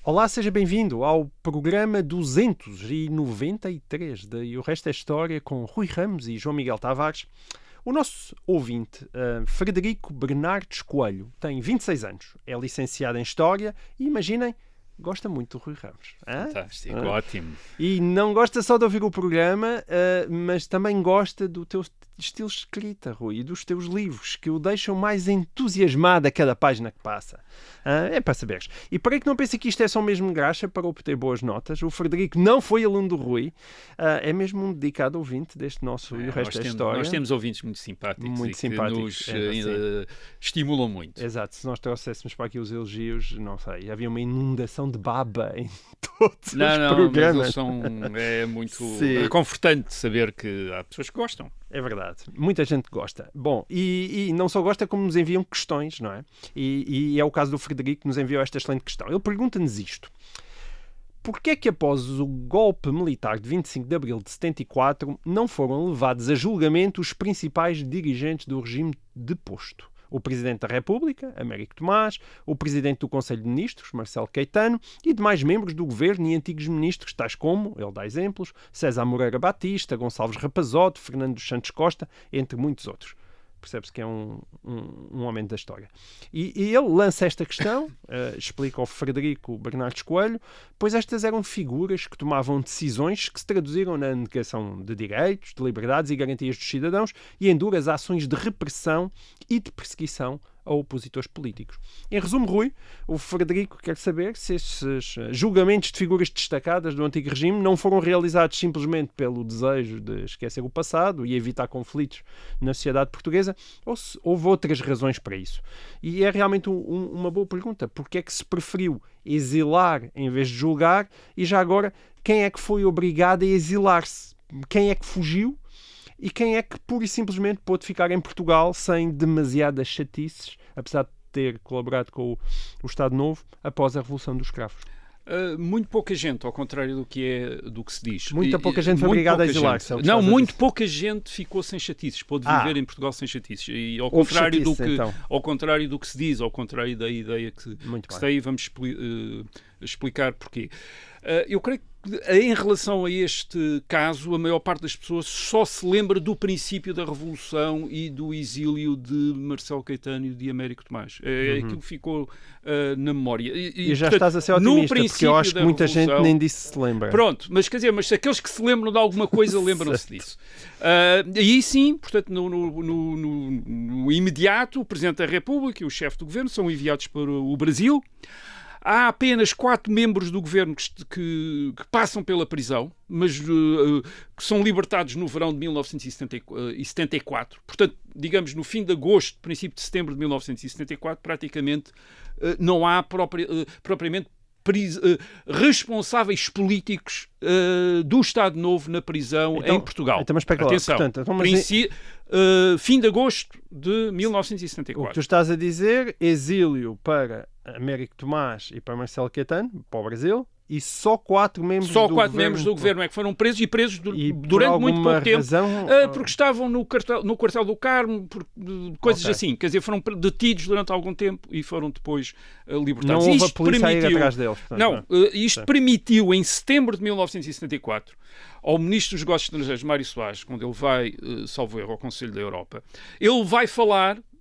Olá, seja bem-vindo ao programa 293 de E o Resto é História com Rui Ramos e João Miguel Tavares. O nosso ouvinte, Frederico Bernardes Coelho, tem 26 anos, é licenciado em História e, imaginem, gosta muito do Rui Ramos. Fantástico, ótimo. E não gosta só de ouvir o programa, mas também gosta do teu estilo de escrita, Rui, e dos teus livros, que o deixam mais entusiasmado a cada página que passa. É para saberes. E para que não pense que isto é só mesmo graxa para obter boas notas, o Frederico não foi aluno do Rui, é mesmo um dedicado ouvinte deste nosso E o Resto da História. Nós temos ouvintes muito simpáticos que nos estimulam muito. Exato, se nós trouxéssemos para aqui os elogios, não sei, havia uma inundação de baba em todos os programas. Mas é muito reconfortante saber que há pessoas que gostam. É verdade. Muita gente gosta. Bom, e não só gosta, como nos enviam questões, não é? E é o caso do Frederico que nos enviou esta excelente questão. Ele pergunta-nos isto. Porquê é que após o golpe militar de 25 de abril de 74 não foram levados a julgamento os principais dirigentes do regime deposto? O Presidente da República, Américo Tomás, o Presidente do Conselho de Ministros, Marcelo Caetano, e demais membros do Governo e antigos ministros, tais como, ele dá exemplos, César Moreira Batista, Gonçalves Rapazote, Fernando dos Santos Costa, entre muitos outros. Percebe-se que é um homem da história. E ele lança esta questão, explica ao Frederico Bernardes Coelho, pois estas eram figuras que tomavam decisões que se traduziram na negação de direitos, de liberdades e garantias dos cidadãos e em duras ações de repressão e de perseguição a opositores políticos. Em resumo, Rui, o Frederico quer saber se esses julgamentos de figuras destacadas do antigo regime não foram realizados simplesmente pelo desejo de esquecer o passado e evitar conflitos na sociedade portuguesa, ou se houve outras razões para isso. E é realmente uma boa pergunta. Porque é que se preferiu exilar em vez de julgar? E já agora, quem é que foi obrigado a exilar-se? Quem é que fugiu? E quem é que pura e simplesmente pôde ficar em Portugal sem demasiadas chatices, apesar de ter colaborado com o Estado Novo após a Revolução dos Cravos? Muito pouca gente, ao contrário do que se diz. Muita pouca gente foi obrigada a exilar-se. Não, muito pouca gente ficou sem chatices, pôde viver em Portugal sem chatices. E ao contrário, ao contrário do que se diz, ao contrário da ideia que se tem, vamos explicar porquê. Eu creio que em relação a este caso, a maior parte das pessoas só se lembra do princípio da Revolução e do exílio de Marcelo Caetano e de Américo Tomás. É aquilo que ficou na memória. E já portanto, estás a ser otimista, porque eu acho que muita gente nem disso se lembra. Pronto, mas quer dizer, mas aqueles que se lembram de alguma coisa lembram-se disso. Aí sim, portanto, no imediato, o Presidente da República e o chefe do Governo são enviados para o Brasil. Há apenas 4 membros do governo que passam pela prisão, mas que são libertados no verão de 1974. Portanto, digamos, no fim de agosto, princípio de setembro de 1974, praticamente não há propriamente responsáveis políticos do Estado Novo na prisão em Portugal. Então, atenção, fim de agosto de 1974. O que tu estás a dizer, exílio para Américo Tomás e para Marcelo Caetano, para o Brasil, e só 4 membros do governo é que foram presos e presos durante muito pouco tempo, porque estavam no quartel do Carmo, por coisas assim. Quer dizer, foram detidos durante algum tempo e foram depois libertados. Não houve a polícia a ir atrás deles. Portanto, isto permitiu, em setembro de 1974, ao Ministro dos Negócios Estrangeiros, Mário Soares, quando ele vai, salvo erro, ao Conselho da Europa,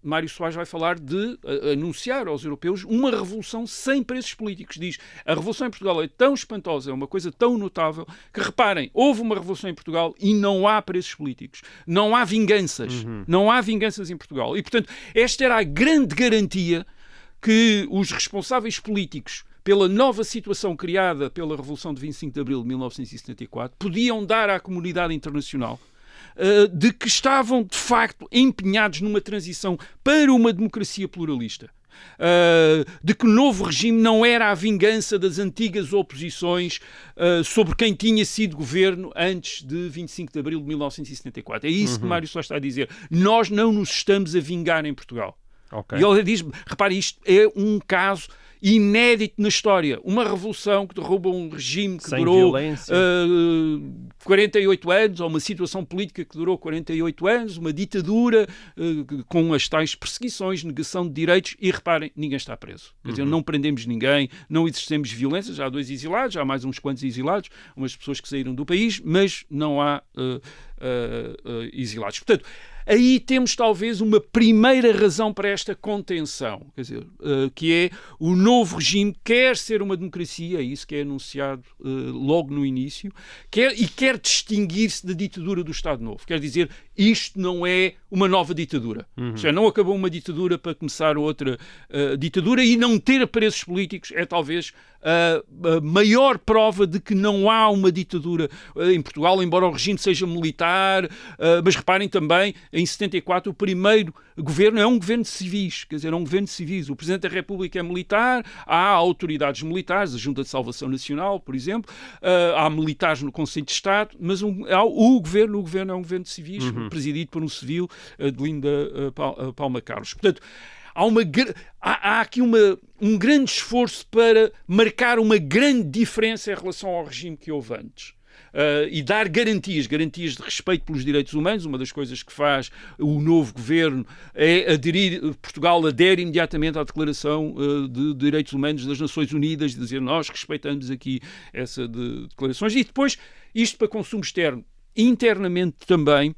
Mário Soares vai falar de anunciar aos europeus uma revolução sem presos políticos. Diz, a revolução em Portugal é tão espantosa, é uma coisa tão notável, que reparem, houve uma revolução em Portugal e não há presos políticos. Não há vinganças. Não há vinganças em Portugal. E, portanto, esta era a grande garantia que os responsáveis políticos, pela nova situação criada pela Revolução de 25 de Abril de 1974, podiam dar à comunidade internacional de que estavam, de facto, empenhados numa transição para uma democracia pluralista. De que o novo regime não era a vingança das antigas oposições sobre quem tinha sido governo antes de 25 de abril de 1974. É isso que Mário Soares está a dizer. Nós não nos estamos a vingar em Portugal. Okay. E ele diz, repare, isto é um caso inédito na história. Uma revolução que derruba um regime que durou 48 anos, ou uma situação política que durou 48 anos, uma ditadura com as tais perseguições, negação de direitos, e reparem, ninguém está preso. Quer dizer, não prendemos ninguém, não exercemos violência, já há 2 exilados, já há mais uns quantos exilados, umas pessoas que saíram do país, mas não há exilados. Portanto, aí temos talvez uma primeira razão para esta contenção, quer dizer, que é o novo regime quer ser uma democracia, é isso que é anunciado logo no início, quer distinguir-se da ditadura do Estado Novo. Quer dizer, isto não é uma nova ditadura. Isto é, não acabou uma ditadura para começar outra ditadura, e não ter presos políticos é talvez a maior prova de que não há uma ditadura em Portugal, embora o regime seja militar, mas reparem também, em 74 o primeiro governo é um governo de civis, quer dizer, é um governo de civis. O Presidente da República é militar, há autoridades militares, a Junta de Salvação Nacional, por exemplo, há militares no Conselho de Estado, mas o governo é um governo de civis, presidido por um civil, de Linda Palma Carlos. Portanto, há aqui um grande esforço para marcar uma grande diferença em relação ao regime que houve antes. E dar garantias de respeito pelos direitos humanos. Uma das coisas que faz o novo governo é Portugal adere imediatamente à Declaração de Direitos Humanos das Nações Unidas, dizer nós respeitamos aqui essa declarações. E depois, isto para consumo externo. Internamente também,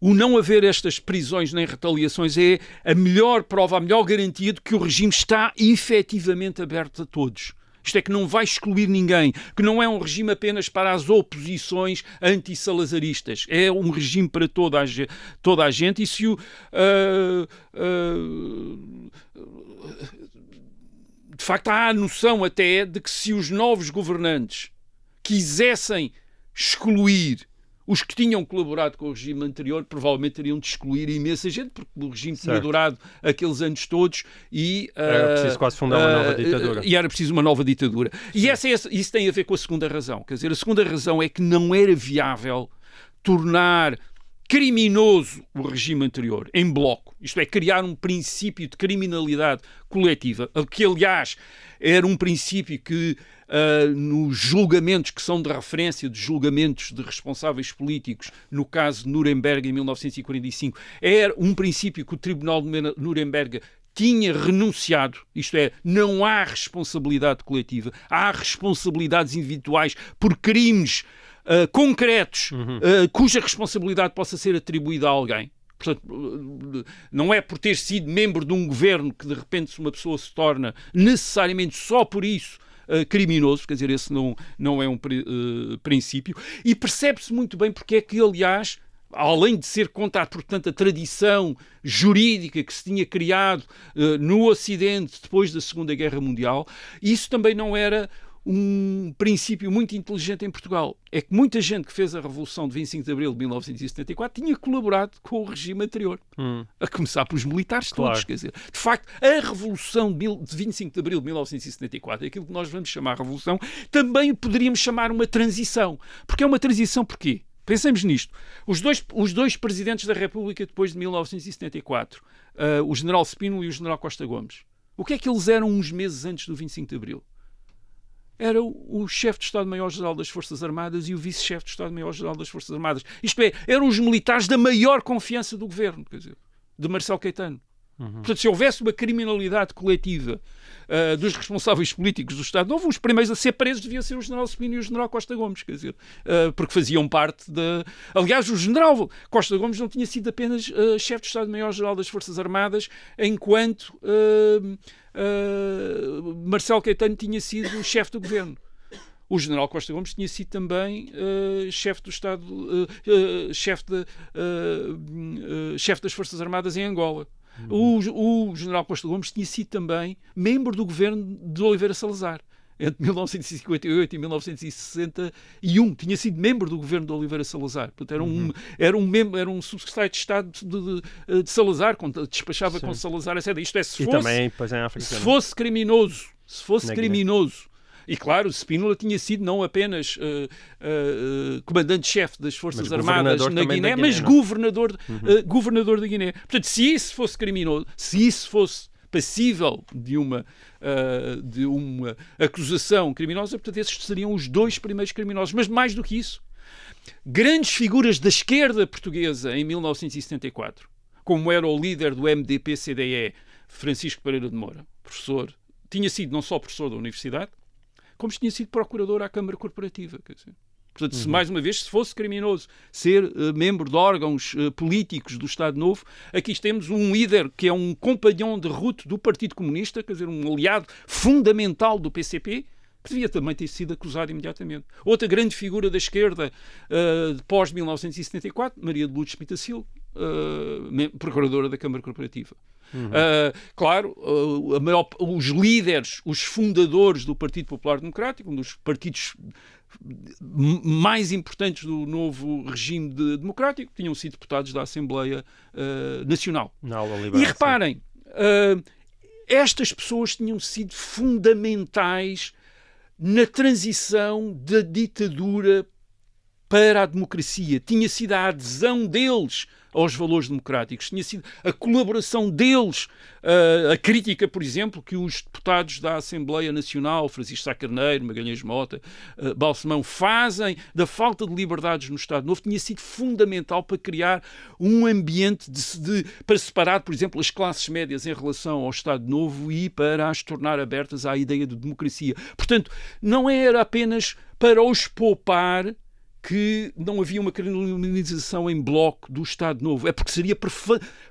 o não haver estas prisões nem retaliações é a melhor prova, a melhor garantia de que o regime está efetivamente aberto a todos. Isto é, que não vai excluir ninguém, que não é um regime apenas para as oposições anti-salazaristas. É um regime para toda a gente. E se de facto, há a noção até de que se os novos governantes quisessem excluir os que tinham colaborado com o regime anterior, provavelmente teriam de excluir imensa gente, porque o regime tinha durado aqueles anos todos e... era preciso quase fundar uma nova ditadura. E era preciso uma nova ditadura. E isso tem a ver com a segunda razão. Quer dizer, a segunda razão é que não era viável tornar criminoso o regime anterior, em bloco. Isto é, criar um princípio de criminalidade coletiva, que, aliás, era um princípio que nos julgamentos que são de referência, de julgamentos de responsáveis políticos, no caso de Nuremberg em 1945, era um princípio que o Tribunal de Nuremberg tinha renunciado, isto é, não há responsabilidade coletiva, há responsabilidades individuais por crimes concretos, cuja responsabilidade possa ser atribuída a alguém. Portanto, não é por ter sido membro de um governo que de repente uma pessoa se torna necessariamente só por isso criminoso, quer dizer, esse não é um princípio, e percebe-se muito bem porque é que, aliás, além de ser contra, portanto, a tradição jurídica que se tinha criado no Ocidente depois da Segunda Guerra Mundial, isso também não era um princípio muito inteligente em Portugal. É que muita gente que fez a Revolução de 25 de Abril de 1974 tinha colaborado com o regime anterior. A começar pelos militares todos. Quer dizer, de facto, a Revolução de 25 de Abril de 1974, aquilo que nós vamos chamar Revolução, também poderíamos chamar uma transição. Porque é uma transição porquê? Pensemos nisto. Os dois presidentes da República depois de 1974, o general Spínola e o general Costa Gomes, o que é que eles eram uns meses antes do 25 de Abril? Era o chefe de Estado-Maior-Geral das Forças Armadas e o vice-chefe de Estado-Maior-Geral das Forças Armadas. Isto é, eram os militares da maior confiança do governo, quer dizer, de Marcelo Caetano. Portanto, se houvesse uma criminalidade coletiva dos responsáveis políticos do Estado Novo, os primeiros a ser presos deviam ser o general Spínola e o general Costa Gomes, quer dizer, porque faziam parte da... Aliás, o general Costa Gomes não tinha sido apenas chefe de Estado-Maior-Geral das Forças Armadas, enquanto Marcelo Caetano tinha sido chefe do governo. O general Costa Gomes tinha sido também chefe do Estado, chefe das Forças Armadas em Angola. O general Costa Gomes tinha sido também membro do governo de Oliveira Salazar. Entre 1958 e 1961 tinha sido membro do governo de Oliveira Salazar. Portanto, era um subsecretário de Estado de Salazar, despachava com Salazar, etc. Isto é, se fosse criminoso, e claro, Spínola tinha sido não apenas comandante-chefe das Forças Armadas na Guiné, mas governador da Guiné. Portanto, se isso fosse criminoso, se isso fosse passível de uma acusação criminosa, portanto, esses seriam os dois primeiros criminosos. Mas mais do que isso, grandes figuras da esquerda portuguesa em 1974, como era o líder do MDP-CDE, Francisco Pereira de Moura, professor, tinha sido não só professor da universidade, como tinha sido procurador à Câmara Corporativa. Quer dizer. Portanto, se, mais uma vez, se fosse criminoso ser membro de órgãos políticos do Estado Novo, aqui temos um líder que é um companhão de ruta do Partido Comunista, quer dizer, um aliado fundamental do PCP, que devia também ter sido acusado imediatamente. Outra grande figura da esquerda pós-1974, Maria de Lourdes Pitacil, procuradora da Câmara Corporativa. Claro, os líderes, os fundadores do Partido Popular Democrático, um dos partidos mais importantes do novo regime democrático, tinham sido deputados da Assembleia Nacional. E reparem, estas pessoas tinham sido fundamentais na transição da ditadura para a democracia. Tinha sido a adesão deles aos valores democráticos, tinha sido a colaboração deles, a crítica, por exemplo, que os deputados da Assembleia Nacional, Francisco Sá Carneiro, Magalhães Mota, Balsemão, fazem da falta de liberdades no Estado Novo, tinha sido fundamental para criar um ambiente para separar, por exemplo, as classes médias em relação ao Estado Novo e para as tornar abertas à ideia de democracia. Portanto, não era apenas para os poupar que não havia uma criminalização em bloco do Estado Novo. É porque seria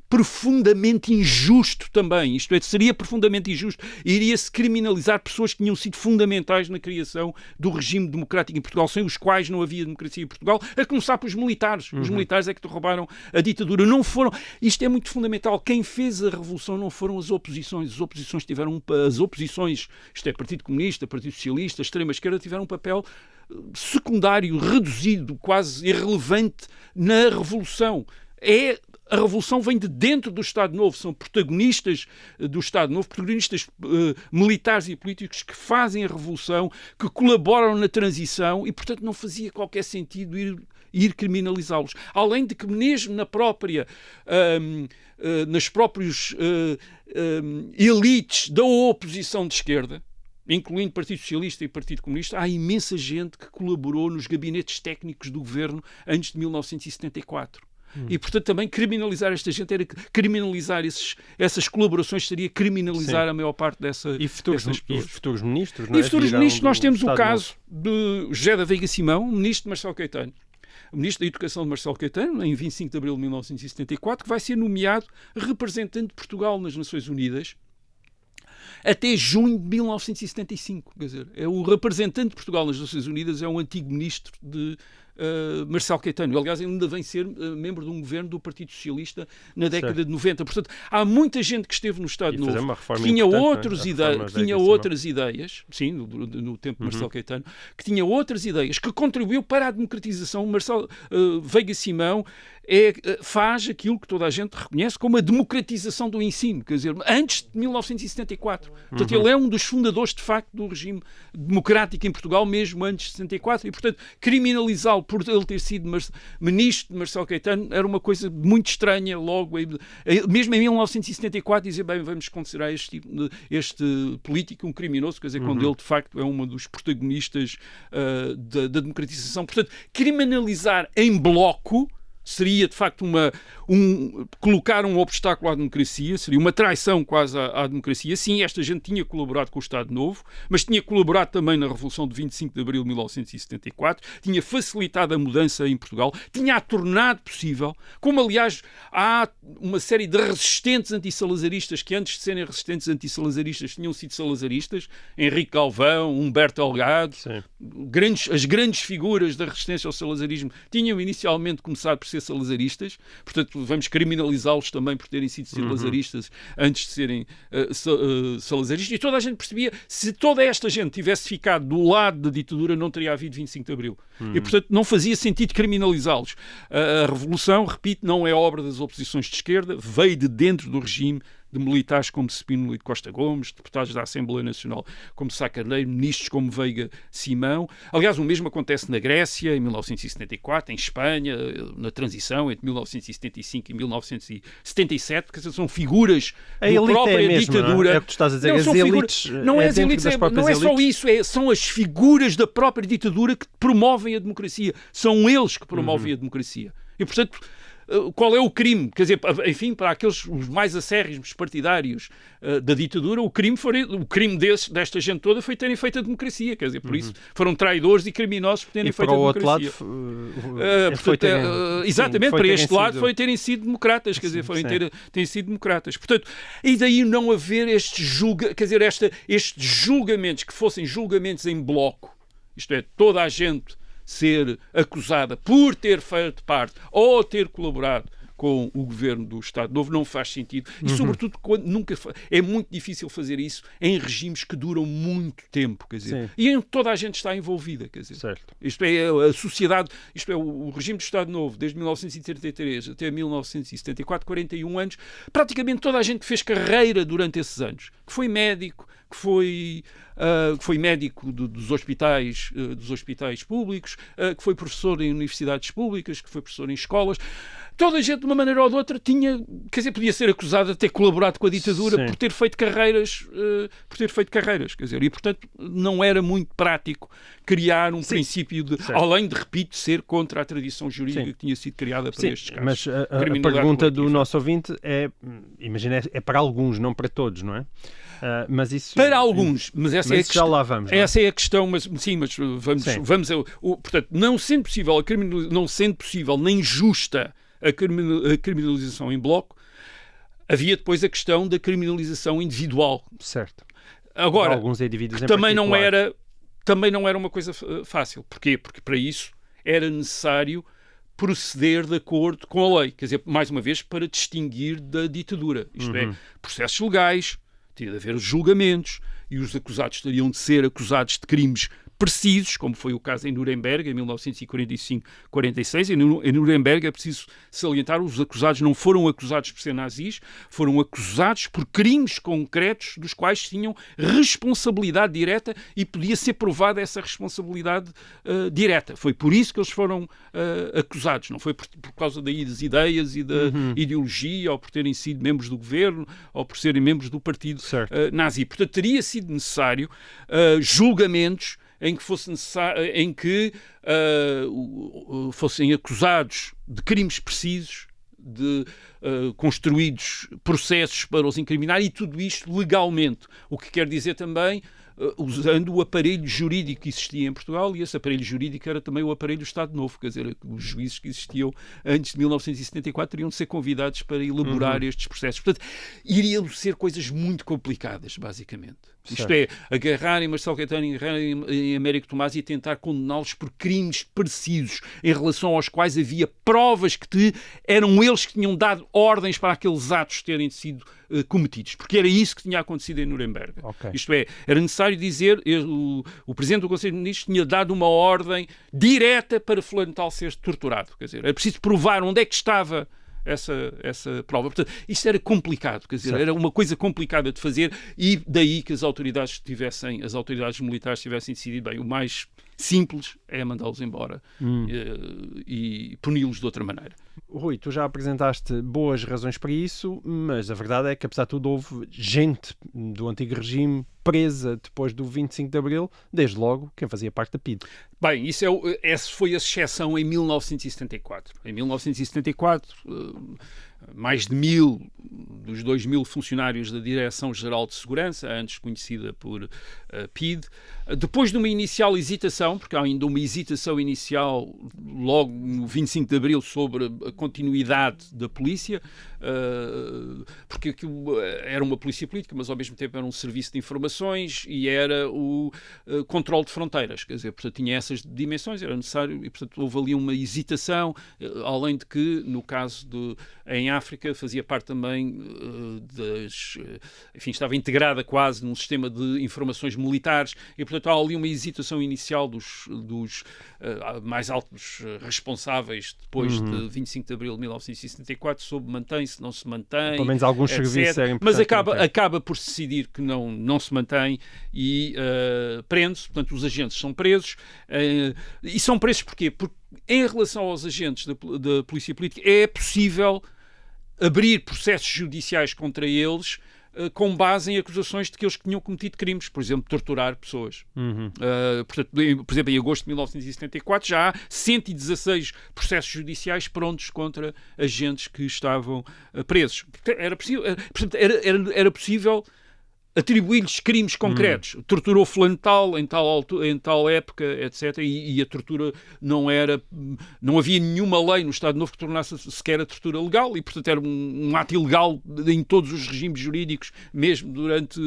profundamente injusto também. Isto é, seria profundamente injusto. Iria-se criminalizar pessoas que tinham sido fundamentais na criação do regime democrático em Portugal, sem os quais não havia democracia em Portugal, a começar pelos militares. Os militares é que derrubaram a ditadura. Não foram... Isto é muito fundamental. Quem fez a revolução não foram as oposições. As oposições tiveram... As oposições, isto é, Partido Comunista, Partido Socialista, extrema-esquerda, tiveram um papel secundário, reduzido, quase irrelevante na Revolução. A Revolução vem de dentro do Estado Novo, são protagonistas do Estado Novo, protagonistas militares e políticos que fazem a Revolução, que colaboram na transição e, portanto, não fazia qualquer sentido ir criminalizá-los. Além de que mesmo nas próprias elites da oposição de esquerda, incluindo Partido Socialista e Partido Comunista, há imensa gente que colaborou nos gabinetes técnicos do governo antes de 1974. E, portanto, também criminalizar esta gente era criminalizar essas colaborações, seria criminalizar a maior parte dessas pessoas. E futuros ministros, não é? E futuros ministros, nós temos o caso de José da Veiga Simão, ministro de Marcelo Caetano. O ministro da Educação de Marcelo Caetano, em 25 de abril de 1974, que vai ser nomeado representante de Portugal nas Nações Unidas até junho de 1975. Quer dizer, é o representante de Portugal nas Nações Unidas, é um antigo ministro de Marcelo Caetano. Aliás, ele ainda vem ser membro de um governo do Partido Socialista na década de 90. Portanto, há muita gente que esteve no Estado Novo que tinha outras ideias, sim, no tempo de Marcelo Caetano, que tinha outras ideias, que contribuiu para a democratização. Marcelo Veiga Simão faz aquilo que toda a gente reconhece como a democratização do ensino, quer dizer, antes de 1974. Portanto, ele é um dos fundadores, de facto, do regime democrático em Portugal, mesmo antes de 74, e, portanto, criminalizá-lo por ele ter sido ministro de Marcelo Caetano era uma coisa muito estranha logo, mesmo em 1974, dizer, bem, vamos considerar este político um criminoso, quer dizer, quando ele, de facto, é um dos protagonistas da democratização. Portanto, criminalizar em bloco seria, de facto, colocar um obstáculo à democracia, seria uma traição quase à democracia. Sim, esta gente tinha colaborado com o Estado Novo, mas tinha colaborado também na Revolução de 25 de Abril de 1974, tinha facilitado a mudança em Portugal, tinha a tornado possível, como, aliás, há uma série de resistentes antissalazaristas que, antes de serem resistentes antissalazaristas, tinham sido salazaristas, Henrique Galvão, Humberto Delgado, as grandes figuras da resistência ao salazarismo tinham inicialmente começado por ser salazaristas, portanto vamos criminalizá-los também por terem sido salazaristas antes de serem salazaristas, e toda a gente percebia, se toda esta gente tivesse ficado do lado da ditadura, não teria havido 25 de Abril. E, portanto, não fazia sentido criminalizá-los. A Revolução, repito, não é obra das oposições de esquerda, veio de dentro do regime de militares como Spínola e Costa Gomes, deputados da Assembleia Nacional como Sá Carneiro, ministros como Veiga Simão. Aliás, o mesmo acontece na Grécia, em 1974, em Espanha, na transição entre 1975 e 1977, que são figuras da própria ditadura. É o que tu estás a dizer, as elites, não é só isso, são as figuras da própria ditadura que promovem a democracia. São eles que promovem a democracia. E, portanto, qual é o crime? Quer dizer, enfim, para aqueles os mais acérrimos partidários da ditadura, o crime desta gente toda foi terem feito a democracia. Quer dizer, por isso foram traidores e criminosos por terem feito a democracia. Exatamente, para este lado foi terem sido democratas, quer dizer, terem sido democratas. Portanto, e daí não haver estes julgamentos que fossem julgamentos em bloco, isto é, toda a gente ser acusada por ter feito parte ou ter colaborado com o governo do Estado Novo, não faz sentido. E, sobretudo, é muito difícil fazer isso em regimes que duram muito tempo, quer dizer. E em toda a gente está envolvida, quer dizer. Certo. Isto é, a sociedade, isto é, o regime do Estado Novo, desde 1933 até 1974, 41 anos, praticamente toda a gente fez carreira durante esses anos, que foi médico, que foi médico dos hospitais públicos, que foi professor em universidades públicas, que foi professor em escolas. Toda a gente, de uma maneira ou de outra, podia ser acusada de ter colaborado com a ditadura por ter feito carreiras, quer dizer, e, portanto, não era muito prático criar um princípio além de, repito, ser contra a tradição jurídica que tinha sido criada para estes casos. Mas a pergunta do nosso ouvinte imagina, é para alguns, não para todos, não é? Mas isso, para alguns, mas essa é a questão. Já lá vamos. Essa é a questão, mas vamos portanto, não sendo possível nem justa a criminalização em bloco, havia depois a questão da criminalização individual. Certo. Agora, alguns indivíduos também não era uma coisa fácil. Porquê? Porque para isso era necessário proceder de acordo com a lei. Quer dizer, mais uma vez, para distinguir da ditadura. Isto é, processos legais, tinha de haver os julgamentos, e os acusados teriam de ser acusados de crimes precisos, como foi o caso em Nuremberg, em 1945-46. Em Nuremberg, é preciso salientar, os acusados não foram acusados por ser nazis, foram acusados por crimes concretos dos quais tinham responsabilidade direta e podia ser provada essa responsabilidade direta. Foi por isso que eles foram acusados, não foi por causa das ideias e da ideologia, ou por terem sido membros do governo, ou por serem membros do partido nazi. Portanto, teria sido necessário julgamentos em que fossem acusados de crimes precisos, de construídos processos para os incriminar, e tudo isto legalmente. O que quer dizer também usando o aparelho jurídico que existia em Portugal, e esse aparelho jurídico era também o aparelho do Estado Novo, quer dizer, os juízes que existiam antes de 1974 teriam de ser convidados para elaborar estes processos. Portanto, iriam ser coisas muito complicadas, basicamente. Isto é, agarrarem Marcelo Caetano e agarrarem Américo Tomás e tentar condená-los por crimes precisos em relação aos quais havia provas que eram eles que tinham dado ordens para aqueles atos terem sido cometidos, porque era isso que tinha acontecido em Nuremberg. Isto é, era necessário dizer, o Presidente do Conselho de Ministros tinha dado uma ordem direta para fulano tal ser torturado. Quer dizer, era preciso provar onde é que estava essa prova. Portanto, isto era complicado, quer dizer, era uma coisa complicada de fazer, e daí que as autoridades militares tivessem decidido, bem, o mais simples é mandá-los embora e puni-los de outra maneira. Rui, tu já apresentaste boas razões para isso, mas a verdade é que, apesar de tudo, houve gente do antigo regime presa depois do 25 de Abril, desde logo quem fazia parte da PIDE. Bem, essa foi a exceção em 1974. Em 1974, mais de 1.000 dos 2.000 funcionários da Direção-Geral de Segurança, antes conhecida por PIDE, depois de uma inicial hesitação, porque há ainda uma hesitação inicial logo no 25 de Abril sobre a continuidade da polícia, porque aquilo era uma polícia política, mas ao mesmo tempo era um serviço de informações e era o controle de fronteiras, quer dizer, portanto tinha essas dimensões, era necessário, e portanto houve ali uma hesitação, além de que no caso em em África, fazia parte também enfim, estava integrada quase num sistema de informações militares e, portanto, há ali uma hesitação inicial dos mais altos responsáveis depois de 25 de abril de 1974 sobre mantém-se, não se mantém, pelo menos alguns etc. serviços eram Mas importantes. acaba por se decidir que não se mantém e prende-se, portanto, os agentes são presos. E são presos porquê? Porque em relação aos agentes da polícia política é possível abrir processos judiciais contra eles com base em acusações de que eles tinham cometido crimes, por exemplo, torturar pessoas. Portanto, por exemplo, em agosto de 1974 já há 116 processos judiciais prontos contra agentes que estavam presos. Era possível atribuir-lhes crimes concretos. Torturou fulano tal, em tal época, etc. E a tortura não havia nenhuma lei no Estado Novo que tornasse sequer a tortura legal e, portanto, era um ato ilegal em todos os regimes jurídicos, mesmo durante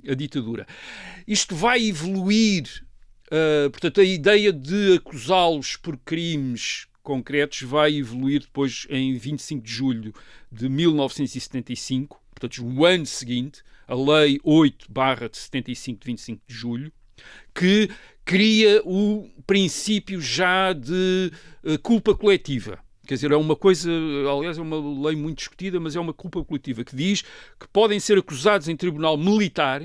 a ditadura. Isto vai evoluir, portanto, a ideia de acusá-los por crimes concretos vai evoluir depois em 25 de julho de 1975, portanto, o ano seguinte, a Lei 8/75 de 25 de julho, que cria o princípio já de culpa coletiva. Quer dizer, é uma coisa, aliás, é uma lei muito discutida, mas é uma culpa coletiva que diz que podem ser acusados em tribunal militar,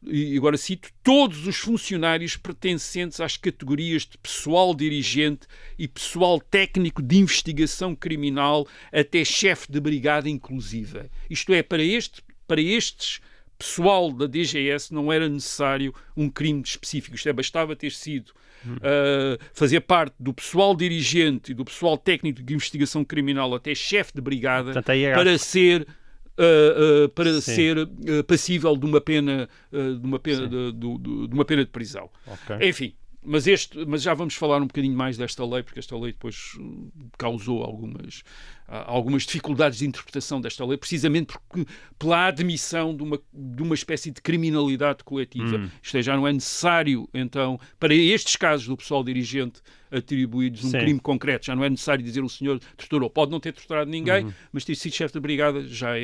e agora cito, todos os funcionários pertencentes às categorias de pessoal dirigente e pessoal técnico de investigação criminal até chefe de brigada inclusiva. Isto é, para estes pessoal da DGS não era necessário um crime específico. Isto é, bastava ter sido fazer parte do pessoal dirigente e do pessoal técnico de investigação criminal até chefe de brigada para ser passível de uma pena de prisão. Okay. Enfim, mas já vamos falar um bocadinho mais desta lei, porque esta lei depois causou algumas dificuldades de interpretação desta lei, precisamente pela admissão de uma espécie de criminalidade coletiva. Isto é, já não é necessário, então, para estes casos do pessoal dirigente atribuídos um crime concreto, já não é necessário dizer o senhor torturou. Pode não ter torturado ninguém, mas ter sido chefe de brigada já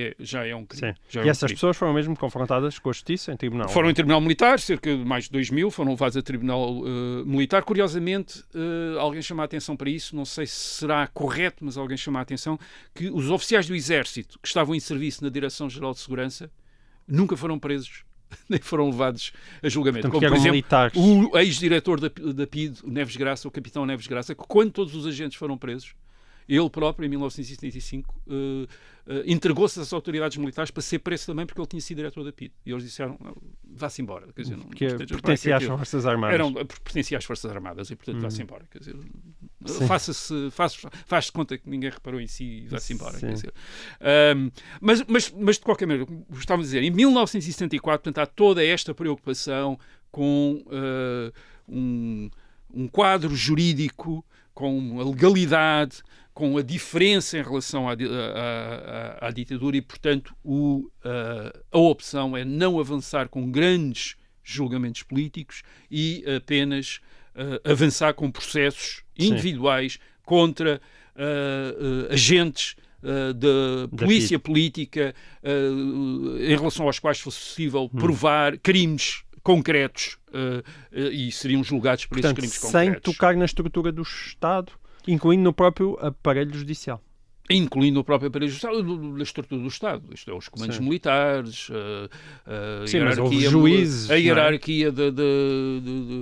é um crime. E essas pessoas foram mesmo confrontadas com a justiça em tribunal? Foram em tribunal militar, cerca de mais de 2.000 foram levados a tribunal militar. Curiosamente, alguém chama a atenção para isso, não sei se será correto, mas alguém chama a atenção que os oficiais do Exército que estavam em serviço na Direção-Geral de Segurança nunca foram presos nem foram levados a julgamento. Portanto, como, por exemplo, militares. O ex-diretor da PID, o Neves Graça, o capitão Neves Graça, que quando todos os agentes foram presos, ele próprio, em 1975, entregou-se às autoridades militares para ser preso também, porque ele tinha sido diretor da PID. E eles disseram, vá-se embora. Quer dizer, pertencia às Forças Armadas. Pertencia às Forças Armadas e, portanto, vá-se embora. Quer dizer, faz-se conta que ninguém reparou em si e vá-se embora. Quer dizer. Mas, de qualquer maneira, gostava de dizer, em 1974, portanto, há toda esta preocupação com um quadro jurídico, com a legalidade, com a diferença em relação à ditadura e, portanto, a opção é não avançar com grandes julgamentos políticos e apenas avançar com processos individuais contra agentes da polícia política em relação aos quais fosse possível provar crimes concretos e seriam julgados por esses crimes concretos. Sem tocar na estrutura do Estado, incluindo no próprio aparelho judicial. Incluindo o próprio aparelho judicial, da estrutura do Estado. Isto é, os comandos militares, a hierarquia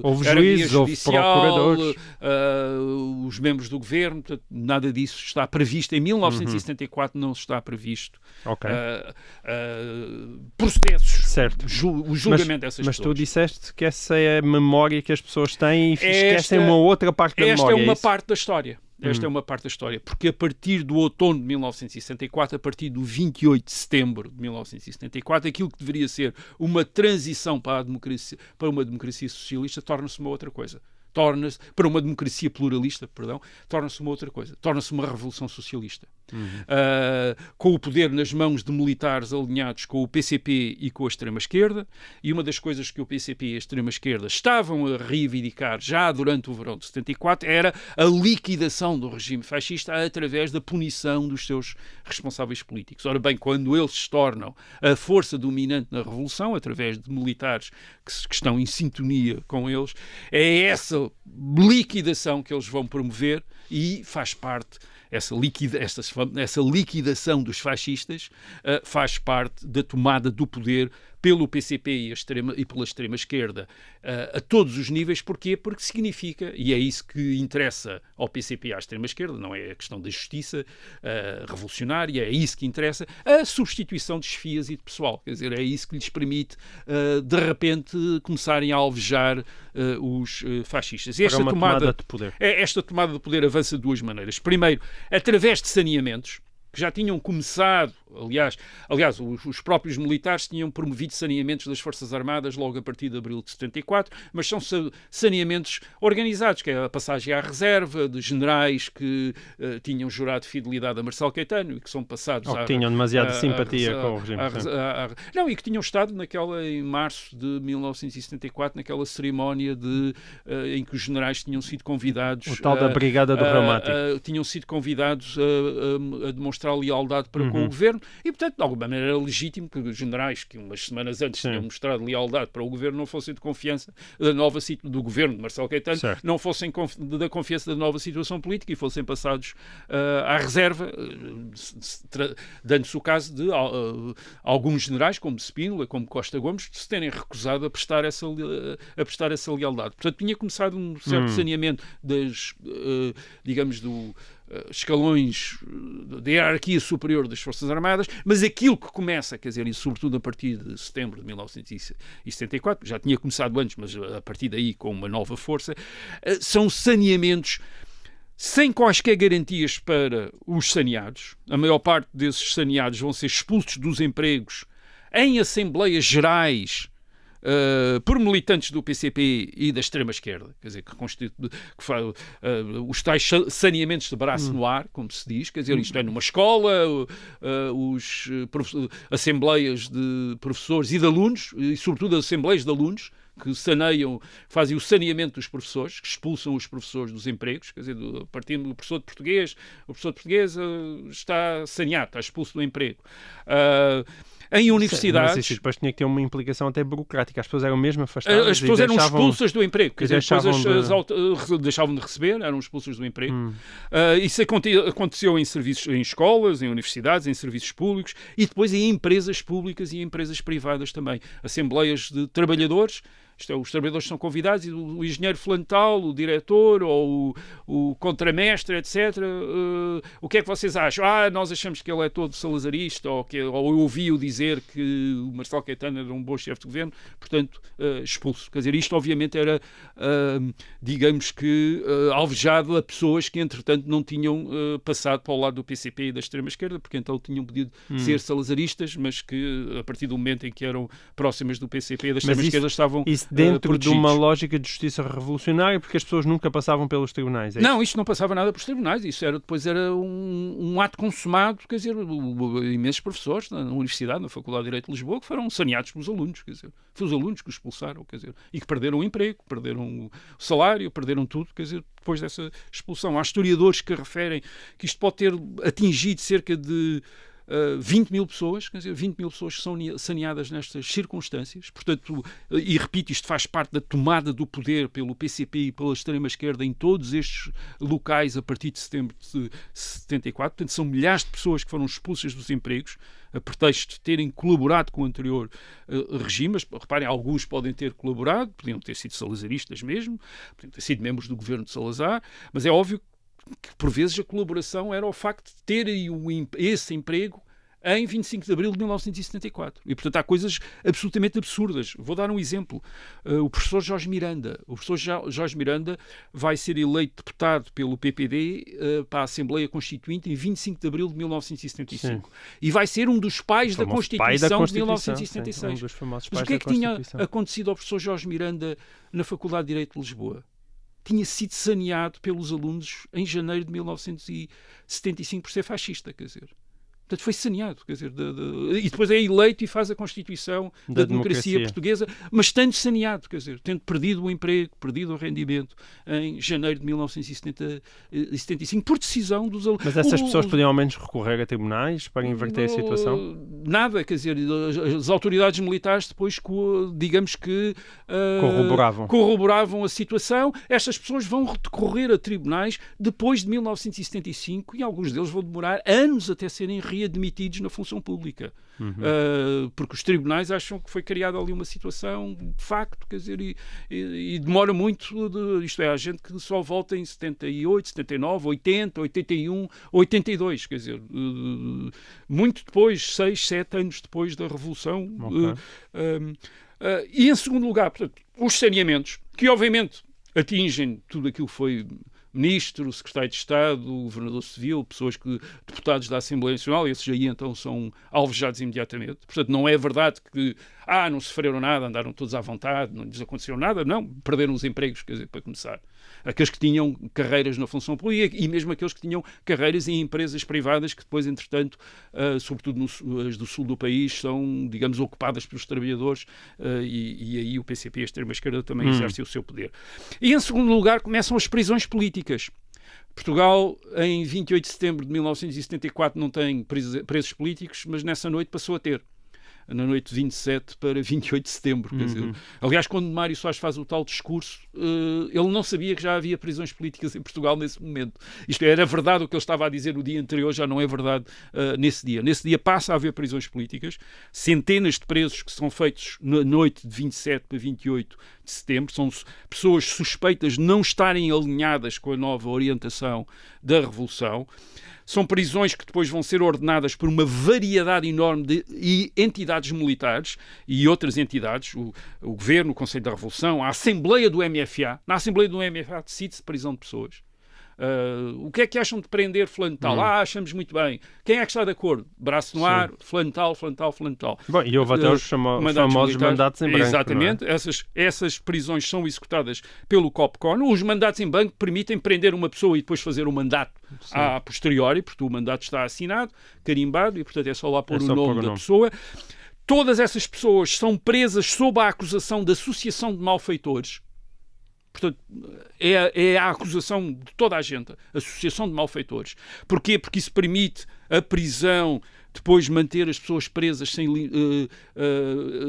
houve juízes, houve procuradores, os membros do governo. Portanto, nada disso está previsto. Em 1974 não está previsto processos, certo. O julgamento dessas pessoas. Mas tu disseste que essa é a memória que as pessoas têm e esquecem uma outra parte da memória. Esta é uma parte da história. Esta é uma parte da história, porque a partir do outono de 1974, a partir do 28 de setembro de 1974, aquilo que deveria ser uma transição para uma democracia socialista torna-se uma outra coisa. torna-se, para uma democracia pluralista, torna-se uma outra coisa. Torna-se uma revolução socialista. Com o poder nas mãos de militares alinhados com o PCP e com a extrema-esquerda, e uma das coisas que o PCP e a extrema-esquerda estavam a reivindicar já durante o verão de 74 era a liquidação do regime fascista através da punição dos seus responsáveis políticos. Ora bem, quando eles se tornam a força dominante na revolução, através de militares que estão em sintonia com eles, é essa liquidação que eles vão promover e faz parte. Essa liquidação dos fascistas faz parte da tomada do poder pelo PCP e pela extrema-esquerda a todos os níveis. Porquê? Porque significa, e é isso que interessa ao PCP e à extrema-esquerda, não é a questão da justiça revolucionária, é isso que interessa, a substituição de chefias e de pessoal. Quer dizer, é isso que lhes permite, de repente, começarem a alvejar os fascistas. Esta tomada de poder. Esta tomada de poder avança de duas maneiras. Primeiro, através de saneamentos, que já tinham começado, aliás, os próprios militares tinham promovido saneamentos das Forças Armadas logo a partir de abril de 74, mas são saneamentos organizados, que é a passagem à reserva de generais que tinham jurado fidelidade a Marcelo Caetano e que são passados que tinham demasiada simpatia com o regime. Não, e que tinham estado em março de 1974, naquela cerimónia em que os generais tinham sido convidados... O tal da Brigada do Reumático. Tinham sido convidados a demonstrar lealdade para com o governo e, portanto, de alguma maneira era legítimo que os generais que umas semanas antes tinham mostrado lealdade para o governo não fossem de confiança do governo de Marcelo Caetano, não fossem da confiança da nova situação política e fossem passados à reserva, dando-se o caso de alguns generais, como Spínola, como Costa Gomes, se terem recusado a prestar essa lealdade. Portanto, tinha começado um certo saneamento digamos, escalões da hierarquia superior das Forças Armadas, mas aquilo que começa, quer dizer, e sobretudo a partir de setembro de 1974, já tinha começado antes, mas a partir daí com uma nova força, são saneamentos sem quaisquer garantias para os saneados. A maior parte desses saneados vão ser expulsos dos empregos em assembleias gerais por militantes do PCP e da extrema-esquerda, quer dizer, os tais saneamentos de braço no ar, como se diz, quer dizer, isto é numa escola, assembleias de professores e de alunos, e sobretudo assembleias de alunos, que fazem o saneamento dos professores, que expulsam os professores dos empregos, quer dizer, partindo do professor de português, o professor de português está saneado, está expulso do emprego. Em universidades... Mas isso depois tinha que ter uma implicação até burocrática. As pessoas eram mesmo afastadas. As pessoas eram expulsas do emprego. Quer dizer, deixavam de receber, eram expulsas do emprego. Isso aconteceu em escolas, em universidades, em serviços públicos e depois em empresas públicas e em empresas privadas também. Assembleias de trabalhadores. Isto é, os trabalhadores são convidados e o engenheiro flantal, o diretor ou o contramestre, etc. O que é que vocês acham? Nós achamos que ele é todo salazarista ou eu ouvi-o dizer que o Marcelo Caetano era um bom chefe de governo, portanto, expulso. Quer dizer, isto obviamente era, digamos que, alvejado a pessoas que, entretanto, não tinham passado para o lado do PCP e da extrema-esquerda, porque então tinham podido ser salazaristas, mas que, a partir do momento em que eram próximas do PCP e da extrema-esquerda, estavam... dentro de uma lógica de justiça revolucionária, porque as pessoas nunca passavam pelos tribunais. Não, isto não passava nada pelos tribunais. Isso depois era um ato consumado, quer dizer, imensos professores na universidade, na Faculdade de Direito de Lisboa, que foram saneados pelos alunos, quer dizer, foi os alunos que os expulsaram, quer dizer, e que perderam o emprego, perderam o salário, perderam tudo, quer dizer, depois dessa expulsão. Há historiadores que referem que isto pode ter atingido cerca de 20 mil pessoas, quer dizer, 20 mil pessoas que são saneadas nestas circunstâncias. Portanto, e repito, isto faz parte da tomada do poder pelo PCP e pela extrema-esquerda em todos estes locais a partir de setembro de 74. Portanto, são milhares de pessoas que foram expulsas dos empregos a pretexto de terem colaborado com o anterior regime. Mas, reparem, alguns podem ter colaborado, podiam ter sido salazaristas mesmo, podiam ter sido membros do governo de Salazar, mas é óbvio que por vezes a colaboração era o facto de terem esse emprego em 25 de abril de 1974. E, portanto, há coisas absolutamente absurdas. Vou dar um exemplo. O professor Jorge Miranda. O professor Jorge Miranda vai ser eleito deputado pelo PPD para a Assembleia Constituinte em 25 de abril de 1975. Sim. E vai ser um dos pais da Constituição de 1976. Sim, um dos famosos pais. Mas o que é que tinha acontecido ao professor Jorge Miranda na Faculdade de Direito de Lisboa? tinha sido saneado pelos alunos em janeiro de 1975 por ser fascista, quer dizer. Portanto, foi saneado, quer dizer, e depois é eleito e faz a Constituição da democracia portuguesa, mas tendo saneado, quer dizer, tendo perdido o emprego, perdido o rendimento em janeiro de 1975 por decisão dos alunos. Mas essas pessoas podiam ao menos recorrer a tribunais para inverter a situação? Nada, quer dizer, as autoridades militares depois, digamos que corroboravam a situação. Estas pessoas vão recorrer a tribunais depois de 1975 e alguns deles vão demorar anos até serem readmitidos na função pública. Porque os tribunais acham que foi criada ali uma situação de facto, quer dizer, e demora muito, isto é, há gente que só volta em 78, 79, 80, 81, 82, quer dizer, muito depois, 6, 7 anos depois da Revolução. E em segundo lugar, portanto, os saneamentos, que obviamente atingem tudo aquilo que foi ministro, secretário de Estado, governador civil, deputados da Assembleia Nacional, esses aí então são alvejados imediatamente. Portanto, não é verdade que não sofreram nada, andaram todos à vontade, não lhes aconteceu nada. Não, perderam os empregos, quer dizer, para começar. Aqueles que tinham carreiras na função pública e mesmo aqueles que tinham carreiras em empresas privadas que depois, entretanto, sobretudo as do sul do país, são, digamos, ocupadas pelos trabalhadores e aí o PCP, a extrema-esquerda, também exerce o seu poder. E, em segundo lugar, começam as prisões políticas. Portugal, em 28 de setembro de 1974, não tem presos políticos, mas nessa noite passou a ter. Na noite de 27 para 28 de setembro. Quer dizer, aliás, quando Mário Soares faz o tal discurso, ele não sabia que já havia prisões políticas em Portugal nesse momento. Isto era verdade o que ele estava a dizer no dia anterior, já não é verdade nesse dia. Nesse dia passa a haver prisões políticas, centenas de presos que são feitos na noite de 27 para 28 de setembro, são pessoas suspeitas de não estarem alinhadas com a nova orientação da Revolução. São prisões que depois vão ser ordenadas por uma variedade enorme de entidades militares e outras entidades, o Governo, o Conselho da Revolução, a Assembleia do MFA. Na Assembleia do MFA decide-se prisão de pessoas. O que é que acham de prender fulano tal? Achamos muito bem. Quem é que está de acordo? Braço no ar, fulano tal, fulano tal, fulano tal. Bom, e houve até os famosos mandatos em branco. Exatamente. Não é? Essas prisões são executadas pelo COPCON. Os mandatos em branco permitem prender uma pessoa e depois fazer o mandato a posteriori, porque o mandato está assinado, carimbado, e portanto é só lá pôr o nome da pessoa. Todas essas pessoas são presas sob a acusação de associação de malfeitores. Portanto, é a acusação de toda a gente, associação de malfeitores. Porquê? Porque isso permite a prisão, depois manter as pessoas presas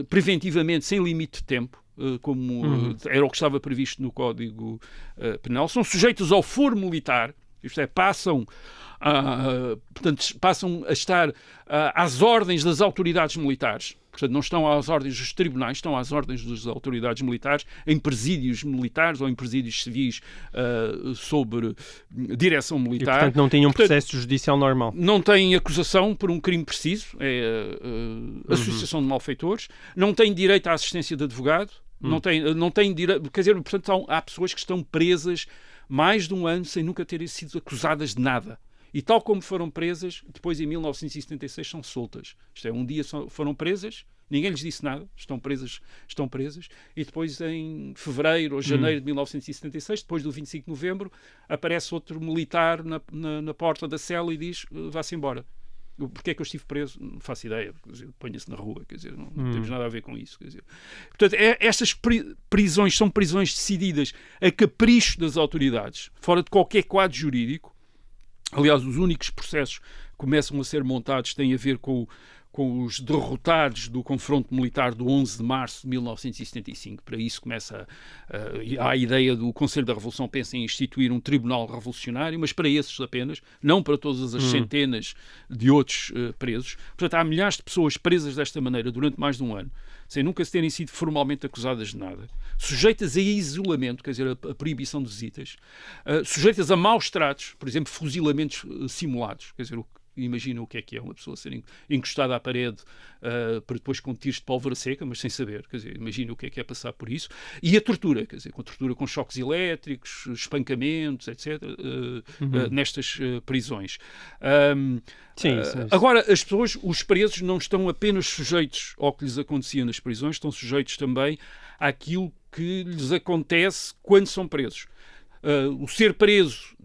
preventivamente, sem limite de tempo, como era o que estava previsto no Código Penal. São sujeitos ao foro militar, isto é, passam a estar às ordens das autoridades militares. Portanto, não estão às ordens dos tribunais, estão às ordens das autoridades militares, em presídios militares ou em presídios civis sobre direção militar. E, portanto, não têm um processo judicial normal. Não têm acusação por um crime preciso, é associação de malfeitores, não têm direito à assistência de advogado, não têm direito, quer dizer, portanto, há pessoas que estão presas mais de um ano sem nunca terem sido acusadas de nada. E tal como foram presas, depois em 1976 são soltas. Isto é, um dia foram presas, ninguém lhes disse nada, estão presas, e depois em fevereiro ou janeiro de 1976, depois do 25 de novembro, aparece outro militar na porta da cela e diz, vá-se embora. Porquê é que eu estive preso? Não faço ideia. Ponha-se na rua, quer dizer, não temos nada a ver com isso. Quer dizer. Portanto, estas prisões são prisões decididas a capricho das autoridades, fora de qualquer quadro jurídico. Aliás, os únicos processos que começam a ser montados têm a ver com os derrotados do confronto militar do 11 de março de 1975. Para isso começa a ideia do Conselho da Revolução, pensa em instituir um tribunal revolucionário, mas para esses apenas, não para todas as centenas de outros presos. Portanto, há milhares de pessoas presas desta maneira durante mais de um ano, sem nunca terem sido formalmente acusadas de nada, sujeitas a isolamento, quer dizer, a proibição de visitas, sujeitas a maus tratos, por exemplo, fuzilamentos simulados, quer dizer, imagina o que é uma pessoa ser encostada à parede para depois com tiros de pólvora seca, mas sem saber, quer dizer, imagina o que é passar por isso. E a tortura, quer dizer, com tortura com choques elétricos, espancamentos, etc., nestas prisões. Sim. Agora, os presos não estão apenas sujeitos ao que lhes acontecia nas prisões, estão sujeitos também àquilo que lhes acontece quando são presos. O ser preso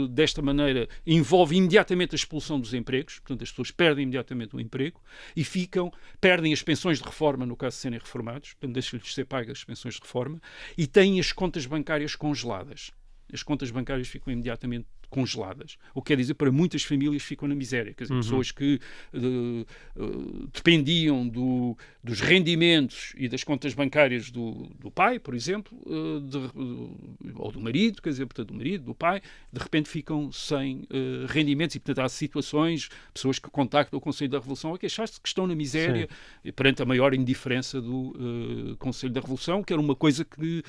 desta maneira envolve imediatamente a expulsão dos empregos, portanto as pessoas perdem imediatamente o emprego e perdem as pensões de reforma no caso de serem reformados, portanto deixam-lhes de ser pagas as pensões de reforma, e têm as contas bancárias congeladas. As contas bancárias ficam imediatamente congeladas. O que quer dizer, para muitas famílias ficam na miséria. Quer dizer, pessoas que dependiam dos rendimentos e das contas bancárias do pai, por exemplo, ou do marido, quer dizer, portanto, do marido, do pai, de repente ficam sem rendimentos e, portanto, há situações, pessoas que contactam o Conselho da Revolução a queixar-se que estão na miséria perante a maior indiferença do Conselho da Revolução, que era uma coisa que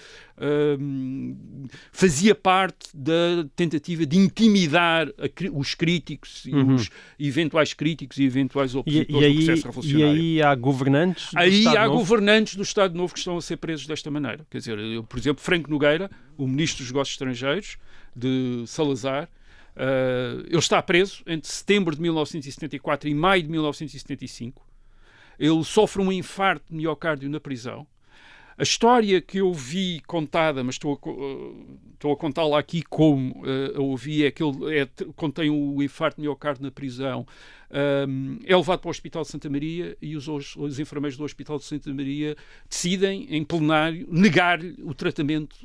fazia parte da tentativa de intimidar os críticos e os eventuais críticos e eventuais opositores do processo revolucionário. E aí há governantes do Aí Estado há Novo? governantes do Estado Novo que estão a ser presos desta maneira. Quer dizer, por exemplo, Franco Nogueira, o ministro dos Negócios Estrangeiros, de Salazar, ele está preso entre setembro de 1974 e maio de 1975. Ele sofre um infarto de miocárdio na prisão. A história que eu vi contada, mas estou a contá-la aqui como a ouvi, é que ele contém o infarto de miocárdio na prisão. É levado para o Hospital de Santa Maria e os enfermeiros do Hospital de Santa Maria decidem, em plenário, negar-lhe o tratamentos.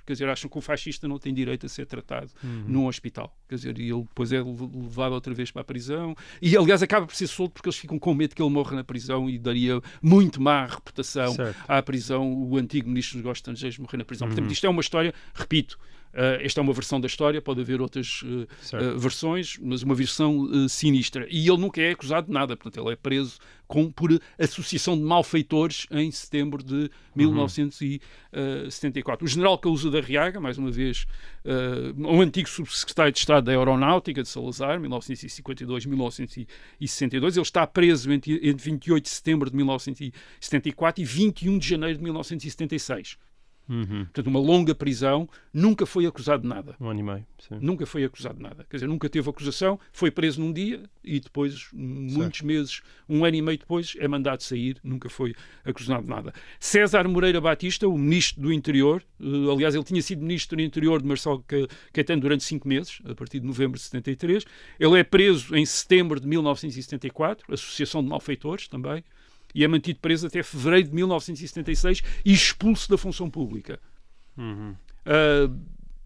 Quer dizer, acham que o fascista não tem direito a ser tratado num hospital. Quer dizer, e ele depois é levado outra vez para a prisão. E, aliás, acaba por ser solto porque eles ficam com medo que ele morra na prisão e daria muito má reputação à prisão o antigo ministro dos Negócios Estrangeiros morrer na prisão. Portanto, isto é uma história, repito, esta é uma versão da história, pode haver outras versões, mas uma versão sinistra. E ele nunca é acusado de nada, portanto, ele é preso por associação de malfeitores em setembro de 1974. O general Caúza da Arriaga, mais uma vez, um antigo subsecretário de Estado da Aeronáutica de Salazar, 1952-1962, ele está preso entre 28 de setembro de 1974 e 21 de janeiro de 1976. Portanto, uma longa prisão, nunca foi acusado de nada. 1 ano e meio. Sim. Nunca foi acusado de nada. Quer dizer, nunca teve acusação, foi preso num dia e depois, muitos meses, 1 ano e meio depois, é mandado sair, nunca foi acusado de nada. César Moreira Batista, o ministro do Interior, aliás, ele tinha sido ministro do Interior de Marcelo Caetano durante 5 meses, a partir de novembro de 73. Ele é preso em setembro de 1974, associação de malfeitores também, e é mantido preso até fevereiro de 1976 e expulso da função pública.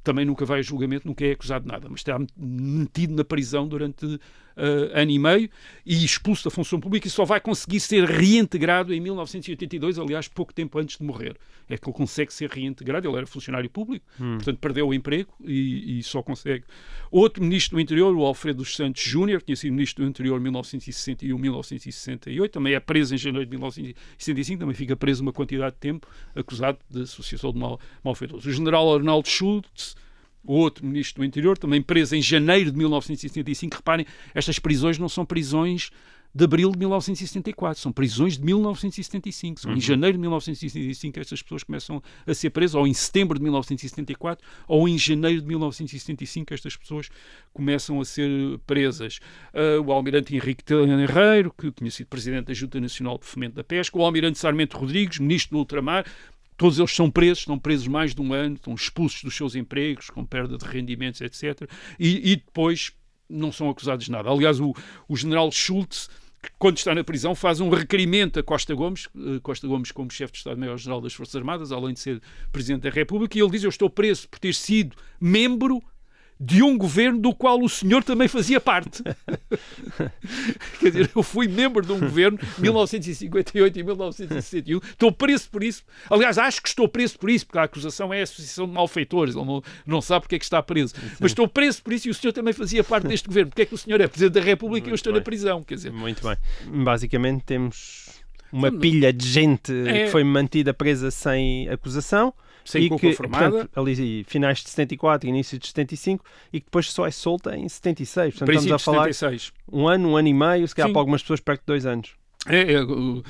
Também nunca vai a julgamento, nunca é acusado de nada, mas está metido na prisão durante ano e meio e expulso da função pública e só vai conseguir ser reintegrado em 1982, aliás, pouco tempo antes de morrer. É que ele consegue ser reintegrado, ele era funcionário público, portanto perdeu o emprego e só consegue. Outro ministro do Interior, o Alfredo dos Santos Júnior, tinha sido ministro do Interior em 1961-1968, também é preso em janeiro de 1965, também fica preso uma quantidade de tempo, acusado de associação de malfeitores. O general Arnaldo Schultz, o outro ministro do Interior, também preso em janeiro de 1975. Reparem, estas prisões não são prisões de abril de 1974, são prisões de 1975. São em janeiro de 1975 que estas pessoas começam a ser presas, ou em setembro de 1974, ou em janeiro de 1975 que estas pessoas começam a ser presas. O almirante Henrique Tenreiro, que tinha sido presidente da Junta Nacional de Fomento da Pesca, o almirante Sarmento Rodrigues, ministro do Ultramar. Todos eles estão presos mais de 1 ano, estão expulsos dos seus empregos, com perda de rendimentos, etc. E depois não são acusados de nada. Aliás, o general Schultz, que quando está na prisão, faz um requerimento a Costa Gomes como chefe de Estado-Maior-General das Forças Armadas, além de ser Presidente da República, e ele diz: eu estou preso por ter sido membro de um governo do qual o senhor também fazia parte. Quer dizer, eu fui membro de um governo de 1958 e 1961, estou preso por isso. Aliás, acho que estou preso por isso, porque a acusação é a associação de malfeitores, ele não sabe porque é que está preso. Sim. Mas estou preso por isso e o senhor também fazia parte deste governo. Porque é que o senhor é Presidente da República e eu estou na prisão? Quer dizer, muito bem. Basicamente temos uma pilha de gente que foi mantida presa sem acusação, sem culpa formada. Portanto, ali finais de 74 e início de 75, e que depois só é solta em 76. Portanto, estamos a falar 76. 1 ano e meio, se calhar para algumas pessoas perto de 2 anos.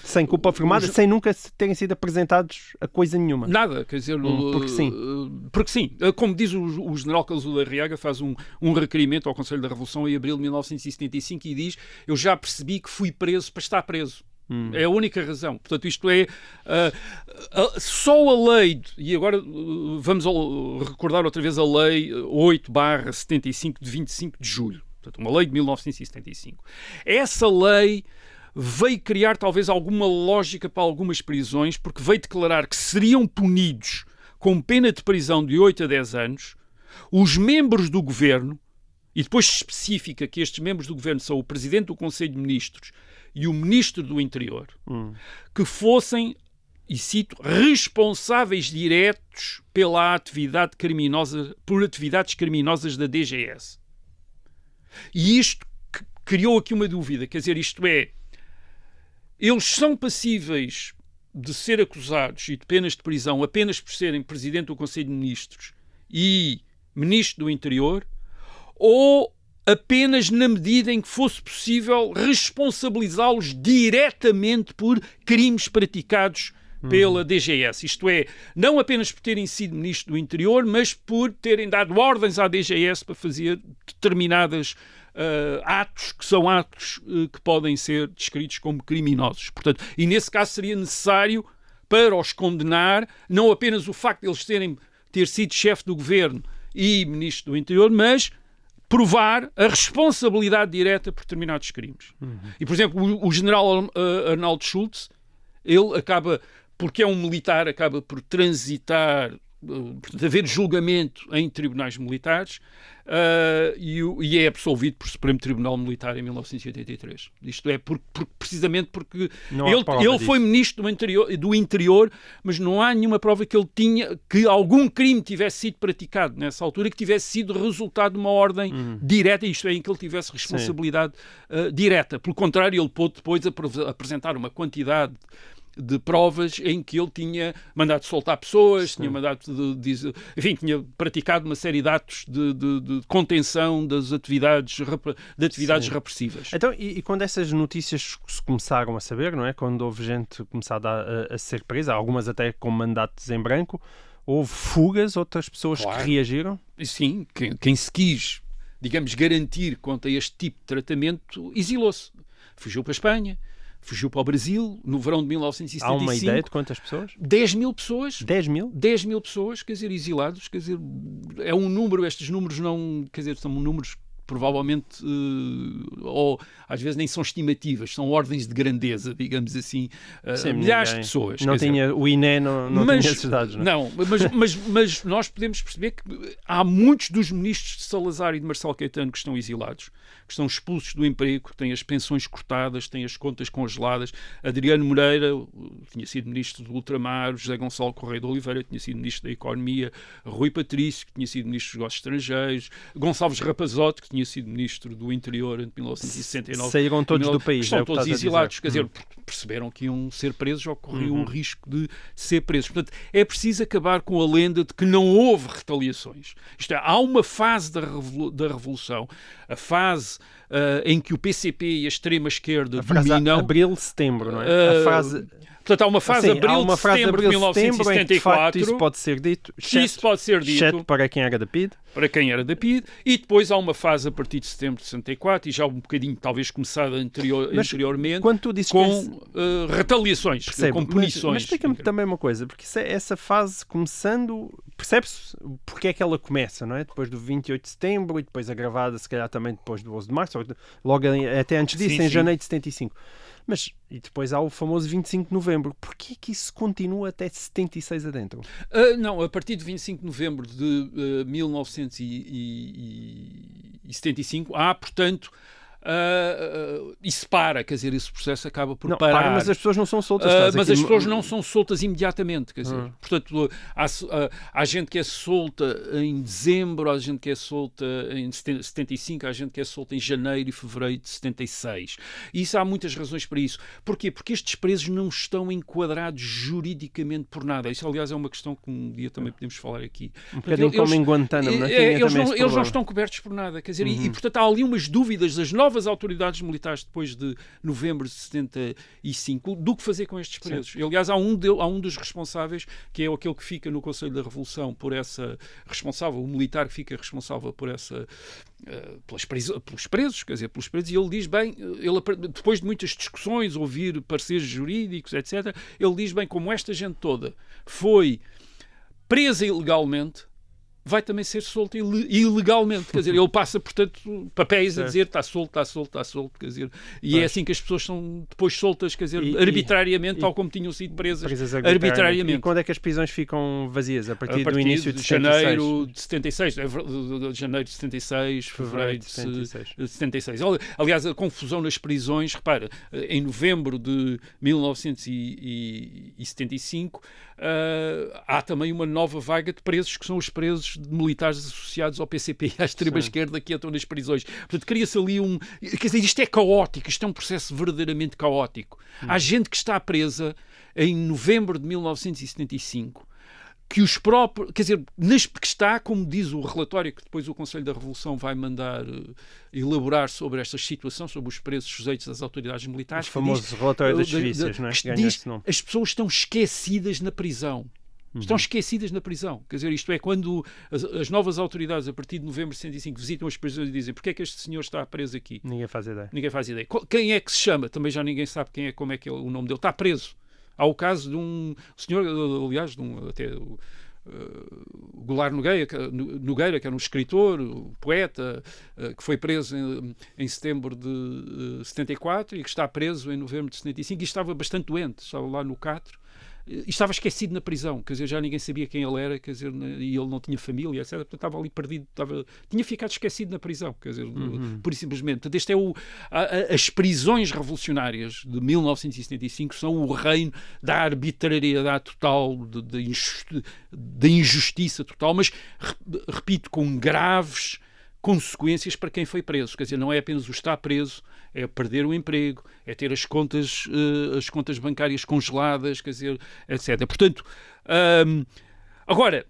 Sem culpa formada, sem nunca terem sido apresentados a coisa nenhuma. Nada, quer dizer... Porque sim. Porque sim. Como diz o general Caúza da Arriaga, faz um requerimento ao Conselho da Revolução em abril de 1975 e diz: eu já percebi que fui preso para estar preso. É a única razão. Portanto, isto é... Só a lei, e agora vamos recordar outra vez a lei 8/75 de 25 de julho, portanto, uma lei de 1975. Essa lei veio criar talvez alguma lógica para algumas prisões, porque veio declarar que seriam punidos com pena de prisão de 8 a 10 anos os membros do governo, e depois especifica que estes membros do governo são o Presidente do Conselho de Ministros e o Ministro do Interior, que fossem, e cito, responsáveis diretos pela atividade criminosa, por atividades criminosas da DGS. E isto criou aqui uma dúvida, quer dizer, isto é, eles são passíveis de ser acusados e de penas de prisão apenas por serem Presidente do Conselho de Ministros e Ministro do Interior, ou apenas na medida em que fosse possível responsabilizá-los diretamente por crimes praticados pela DGS. Isto é, não apenas por terem sido Ministro do Interior, mas por terem dado ordens à DGS para fazer determinadas atos que são atos que podem ser descritos como criminosos. Portanto, e nesse caso seria necessário, para os condenar, não apenas o facto de eles ter sido chefe do governo e Ministro do Interior, mas provar a responsabilidade direta por determinados crimes. E, por exemplo, o general Arnaldo Schultz, ele acaba, porque é um militar, acaba por transitar, portanto, haver julgamento em tribunais militares, e é absolvido por Supremo Tribunal Militar em 1983. Isto é, precisamente porque ele foi Ministro do Interior, mas não há nenhuma prova que algum crime tivesse sido praticado nessa altura, que tivesse sido resultado de uma ordem direta, isto é, em que ele tivesse responsabilidade direta. Pelo contrário, ele pôde depois apresentar uma quantidade de provas em que ele tinha mandado soltar pessoas, tinha mandado tinha praticado uma série de atos de contenção das atividades repressivas. Então, e quando essas notícias se começaram a saber, não é? Quando houve gente começada a ser presa, algumas até com mandatos em branco, houve fugas, outras pessoas que reagiram? Sim, quem se quis, digamos, garantir contra este tipo de tratamento, exilou-se. Fugiu para a Espanha, fugiu para o Brasil, no verão de 1975. Há uma ideia de quantas pessoas? 10 mil pessoas. 10 mil? 10 mil pessoas, quer dizer, exilados, quer dizer, é um número, estes números não, quer dizer, são números provavelmente, ou às vezes nem são estimativas, são ordens de grandeza, digamos assim, milhares de pessoas. Não tinha, o INE não tinha esses dados, não? Não, mas nós podemos perceber que há muitos dos ministros de Salazar e de Marcelo Caetano que estão exilados, que estão expulsos do emprego, que têm as pensões cortadas, têm as contas congeladas. Adriano Moreira tinha sido ministro do Ultramar, José Gonçalo Correia de Oliveira tinha sido ministro da Economia, Rui Patrício, que tinha sido ministro dos Negócios Estrangeiros, Gonçalves Rapazote, que tinha sido ministro do Interior entre 1969. Saíram todos do país. Estão todos exilados, quer dizer, perceberam que iam ser presos ou corriam o risco de ser presos. Portanto, é preciso acabar com a lenda de que não houve retaliações. Isto é, há uma fase da Revolução, a fase em que o PCP e a extrema-esquerda dominam. Abril-setembro, não é? A fase... Portanto, há uma fase de abril-setembro de 1974. Isso pode ser dito. Isso pode ser dito. Exceto para quem era da PIDE. Para quem era da PIDE. E depois há uma fase a partir de setembro de 64, e já um bocadinho, talvez, começada anteriormente, com retaliações, com punições. Mas explica-me também uma coisa, porque essa fase começando, percebe-se porque é que ela começa, não é? Depois do 28 de setembro e depois agravada, se calhar, também depois do 11 de março, logo até antes disso, em janeiro de 75. Mas, e depois há o famoso 25 de novembro. Porquê que isso continua até 76 adentro? Não, a partir de 25 de novembro de 1975 há, portanto, isso para, quer dizer, esse processo acaba por parar. Mas as pessoas não são soltas. Mas as pessoas não são soltas imediatamente, quer dizer, portanto, há gente que é solta em dezembro, há gente que é solta em 75, há gente que é solta em janeiro e fevereiro de 76. E isso há muitas razões para isso. Porquê? Porque estes presos não estão enquadrados juridicamente por nada. Isso, aliás, é uma questão que um dia também podemos falar aqui. Um bocadinho como em Guantánamo, não é? Eles não estão cobertos por nada, quer dizer, e portanto há ali umas dúvidas das novas novas autoridades militares depois de novembro de 75 do que fazer com estes presos. E, aliás, há um dos responsáveis, que é aquele que fica no Conselho da Revolução por essa responsável, o militar que fica responsável por essa pelos presos, quer dizer, pelos presos, e ele diz bem, depois de muitas discussões, ouvir pareceres jurídicos, etc., ele diz bem, como esta gente toda foi presa ilegalmente, vai também ser solto ilegalmente. Quer dizer, ele passa, portanto, papéis a dizer está solto, quer dizer, e é assim que as pessoas são depois soltas, quer dizer, arbitrariamente, tal como tinham sido presas arbitrariamente. E quando é que as prisões ficam vazias? A partir do início de janeiro de 76. De janeiro de 76, fevereiro de 76. Aliás, a confusão nas prisões, repara, em novembro de 1975, há também uma nova vaga de presos, que são os presos de militares associados ao PCP e à extrema-esquerda, que estão nas prisões. Portanto, cria-se ali quer dizer, isto é caótico, isto é um processo verdadeiramente caótico. Há gente que está presa em novembro de 1975, que os próprios, quer dizer, que está, como diz o relatório que depois o Conselho da Revolução vai mandar elaborar sobre esta situação, sobre os presos sujeitos às autoridades militares. O famoso relatório das vícias, não é? Que diz, as pessoas estão esquecidas na prisão. Estão esquecidas na prisão. Quer dizer, isto é, quando as novas autoridades, a partir de novembro de 65, visitam as prisões e dizem: porque é que este senhor está preso aqui? Ninguém faz ideia. Quem é que se chama? Também já ninguém sabe como é que é o nome dele. Está preso. Há o caso de um senhor, aliás, o Goulart Nogueira, que era um escritor, poeta, que foi preso em setembro de 74 e que está preso em novembro de 75 e estava bastante doente, estava lá no Catre. E estava esquecido na prisão, quer dizer, já ninguém sabia quem ele era, quer dizer, e ele não tinha família, etc. Portanto, estava ali perdido, tinha ficado esquecido na prisão, quer dizer, pura e simplesmente. Portanto, este é as prisões revolucionárias de 1975 são o reino da arbitrariedade total, da injustiça total, mas, repito, com graves consequências para quem foi preso. Quer dizer, não é apenas o estar preso, é perder o emprego, é ter as contas bancárias congeladas, quer dizer, etc. Portanto, agora,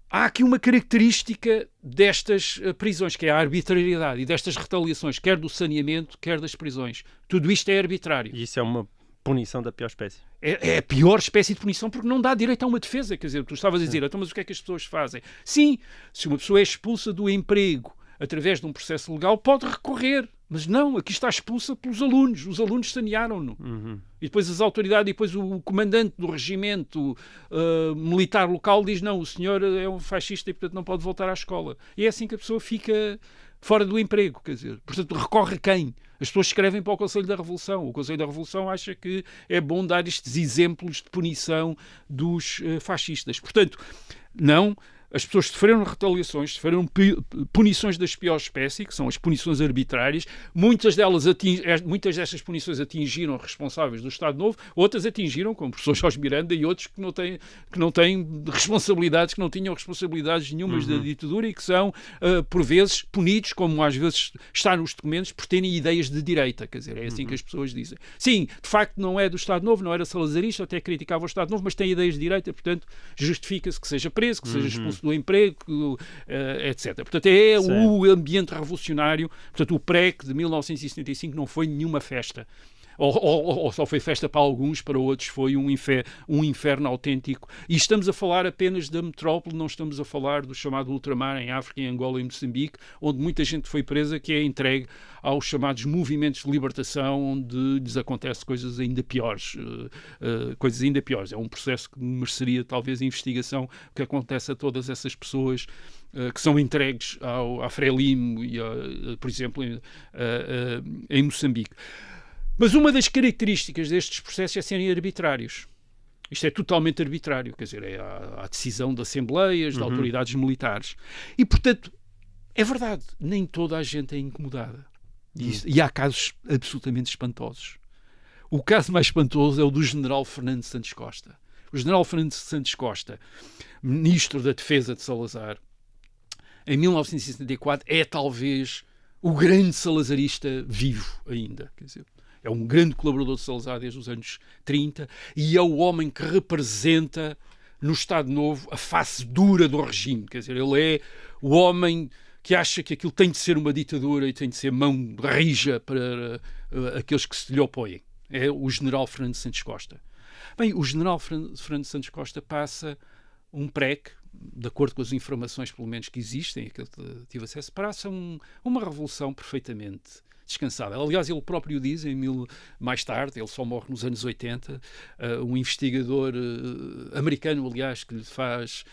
há aqui uma característica destas prisões, que é a arbitrariedade e destas retaliações, quer do saneamento, quer das prisões. Tudo isto é arbitrário. E isso é uma punição da pior espécie. É a pior espécie de punição porque não dá direito a uma defesa. Quer dizer, tu estavas a dizer, então, mas o que é que as pessoas fazem? Sim, se uma pessoa é expulsa do emprego através de um processo legal, pode recorrer. Mas não, aqui está expulsa pelos alunos. Os alunos sanearam-no. E depois as autoridades, e depois o comandante do regimento militar local diz, não, o senhor é um fascista e, portanto, não pode voltar à escola. E é assim que a pessoa fica fora do emprego, quer dizer. Portanto, recorre a quem? As pessoas escrevem para o Conselho da Revolução. O Conselho da Revolução acha que é bom dar estes exemplos de punição dos fascistas. Portanto, não... As pessoas sofreram retaliações, sofreram punições das piores espécies, que são as punições arbitrárias. Muitas destas punições atingiram responsáveis do Estado Novo, outras atingiram, como o professor Jorge Miranda, e outros que não têm responsabilidades, que não tinham responsabilidades nenhumas da ditadura e que são, por vezes, punidos, como às vezes está nos documentos, por terem ideias de direita. Quer dizer, é assim que as pessoas dizem. Sim, de facto, não é do Estado Novo, não era salazarista, até criticava o Estado Novo, mas tem ideias de direita, portanto, justifica-se que seja preso, que seja expulso do emprego, etc. Portanto, é o ambiente revolucionário. Portanto, o PREC de 1975 não foi nenhuma festa. Ou só foi festa para alguns, para outros foi um inferno autêntico. E estamos a falar apenas da metrópole, não estamos a falar do chamado ultramar em África, em Angola e Moçambique, onde muita gente foi presa, que é entregue aos chamados movimentos de libertação, onde lhes acontece coisas ainda piores. É um processo que mereceria talvez investigação, o que acontece a todas essas pessoas que são entregues à Frelimo e, por exemplo, em Moçambique. Mas uma das características destes processos é serem arbitrários. Isto é totalmente arbitrário, quer dizer, é a decisão de assembleias, de autoridades militares. E, portanto, é verdade, nem toda a gente é incomodada. E há casos absolutamente espantosos. O caso mais espantoso é o do general Fernando Santos Costa. O general Fernando Santos Costa, ministro da Defesa de Salazar, em 1974, é talvez o grande salazarista vivo ainda, quer dizer, é um grande colaborador de Salazar desde os anos 30 e é o homem que representa no Estado Novo a face dura do regime. Quer dizer, ele é o homem que acha que aquilo tem de ser uma ditadura e tem de ser mão rija para aqueles que se lhe opõem. É o general Fernando Santos Costa. Bem, o general Fernando Santos Costa passa um PREC, de acordo com as informações, pelo menos, que existem, a que eu tive acesso, passa uma revolução perfeitamente descansável. Aliás, ele próprio diz, mais tarde, ele só morre nos anos 80, um investigador americano, aliás, que lhe faz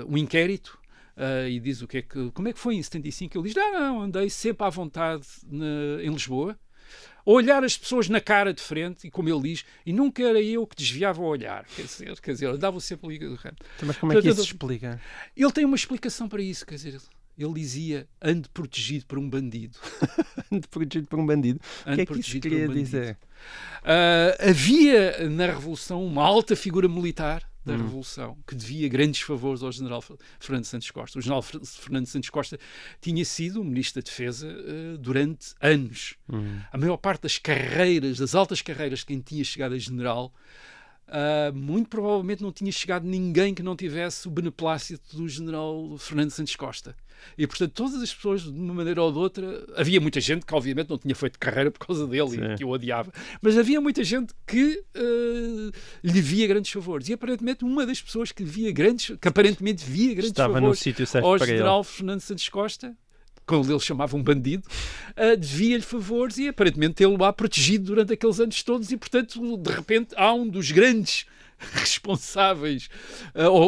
um inquérito, e diz como é que foi em 75? Ele diz, não, andei sempre à vontade em Lisboa, a olhar as pessoas na cara de frente, e como ele diz, e nunca era eu que desviava o olhar. Quer dizer, andava sempre ali. Mas como é que isso se explica? Ele tem uma explicação para isso, quer dizer, ele dizia, ande protegido por um bandido. Ande protegido por um bandido. O que é que isso queria dizer? Havia na Revolução uma alta figura militar da Revolução que devia grandes favores ao general Fernando Santos Costa. O general Fernando Santos Costa tinha sido ministro da Defesa durante anos. A maior parte das altas carreiras, quem tinha chegado a general, muito provavelmente não tinha chegado ninguém que não tivesse o beneplácito do general Fernando Santos Costa. E, portanto, todas as pessoas, de uma maneira ou de outra, havia muita gente que, obviamente, não tinha feito carreira por causa dele e que o odiava, mas havia muita gente que lhe via grandes favores. E, aparentemente, uma das pessoas que aparentemente via grandes favores ao general Fernando Santos Costa, quando ele chamava um bandido, devia-lhe favores e, aparentemente, tê-lo lá protegido durante aqueles anos todos e, portanto, de repente, há um dos grandes responsáveis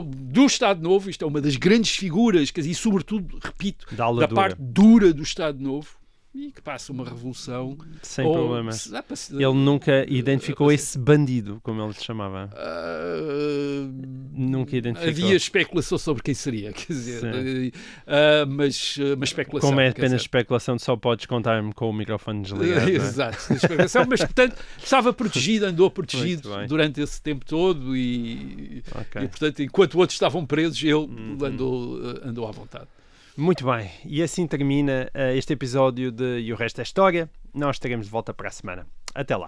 do Estado Novo, isto é uma das grandes figuras, e sobretudo, repito, da parte dura do Estado Novo, e que passa uma revolução sem problemas. Ele nunca identificou esse bandido, como ele se chamava. Nunca identificou. Havia especulação sobre quem seria, quer dizer, mas especulação. Como é apenas especulação, só podes contar-me com o microfone desligado. Exato, especulação, mas portanto estava protegido, andou protegido durante esse tempo todo e portanto, enquanto outros estavam presos, ele andou à vontade. Muito bem, e assim termina este episódio de E o Resto é História. Nós estaremos de volta para a semana. Até lá.